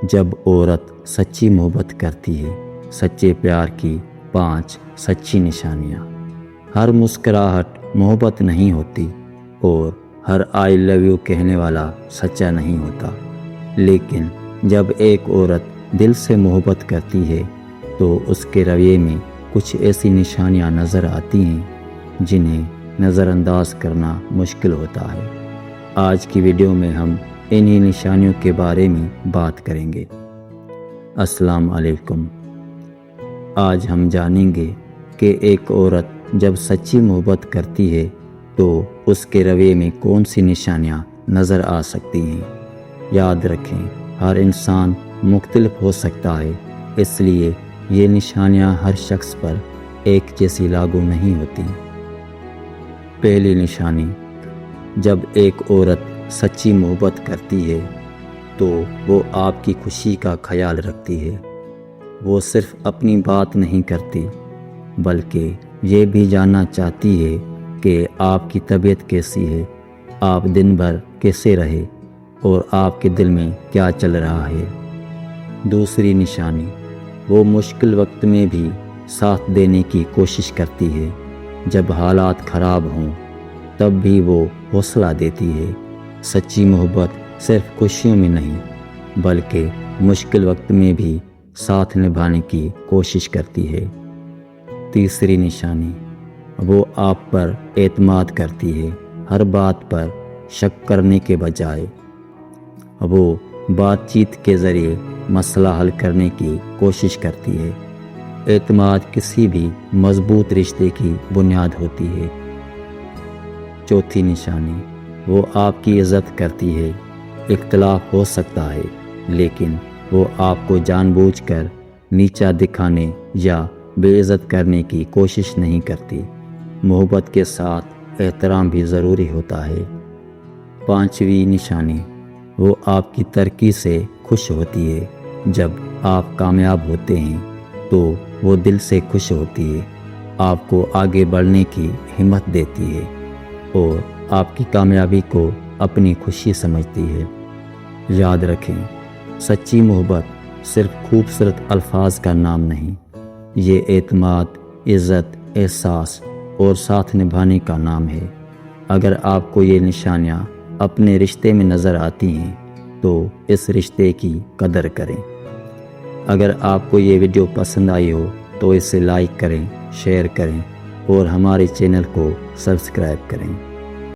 جب عورت سچی محبت کرتی ہے۔ سچے پیار کی 5 سچی نشانیاں۔ ہر مسکراہٹ محبت نہیں ہوتی اور ہر آئی لو یو کہنے والا سچا نہیں ہوتا، لیکن جب ایک عورت دل سے محبت کرتی ہے تو اس کے رویے میں کچھ ایسی نشانیاں نظر آتی ہیں جنہیں نظر انداز کرنا مشکل ہوتا ہے۔ آج کی ویڈیو میں ہم انہی نشانیوں کے بارے میں بات کریں گے۔ السلام علیکم۔ آج ہم جانیں گے کہ ایک عورت جب سچی محبت کرتی ہے تو اس کے رویے میں کون سی نشانیاں نظر آ سکتی ہیں۔ یاد رکھیں، ہر انسان مختلف ہو سکتا ہے، اس لیے یہ نشانیاں ہر شخص پر ایک جیسی لاگو نہیں ہوتی۔ پہلی نشانی، جب ایک عورت سچی محبت کرتی ہے تو وہ آپ کی خوشی کا خیال رکھتی ہے۔ وہ صرف اپنی بات نہیں کرتی بلکہ یہ بھی جاننا چاہتی ہے کہ آپ کی طبیعت کیسی ہے، آپ دن بھر کیسے رہے اور آپ کے دل میں کیا چل رہا ہے۔ دوسری نشانی، وہ مشکل وقت میں بھی ساتھ دینے کی کوشش کرتی ہے۔ جب حالات خراب ہوں تب بھی وہ حوصلہ دیتی ہے۔ سچی محبت صرف خوشیوں میں نہیں بلکہ مشکل وقت میں بھی ساتھ نبھانے کی کوشش کرتی ہے۔ تیسری نشانی، وہ آپ پر اعتماد کرتی ہے۔ ہر بات پر شک کرنے کے بجائے وہ بات چیت کے ذریعے مسئلہ حل کرنے کی کوشش کرتی ہے۔ اعتماد کسی بھی مضبوط رشتے کی بنیاد ہوتی ہے۔ چوتھی نشانی، وہ آپ کی عزت کرتی ہے۔ اختلاف ہو سکتا ہے لیکن وہ آپ کو جان بوجھ کر نیچا دکھانے یا بے عزت کرنے کی کوشش نہیں کرتی۔ محبت کے ساتھ احترام بھی ضروری ہوتا ہے۔ پانچویں نشانی، وہ آپ کی ترقی سے خوش ہوتی ہے۔ جب آپ کامیاب ہوتے ہیں تو وہ دل سے خوش ہوتی ہے، آپ کو آگے بڑھنے کی ہمت دیتی ہے اور آپ کی کامیابی کو اپنی خوشی سمجھتی ہے۔ یاد رکھیں، سچی محبت صرف خوبصورت الفاظ کا نام نہیں، یہ اعتماد، عزت، احساس اور ساتھ نبھانے کا نام ہے۔ اگر آپ کو یہ نشانیاں اپنے رشتے میں نظر آتی ہیں تو اس رشتے کی قدر کریں۔ اگر آپ کو یہ ویڈیو پسند آئی ہو تو اسے لائک کریں، شیئر کریں اور ہمارے چینل کو سبسکرائب کریں۔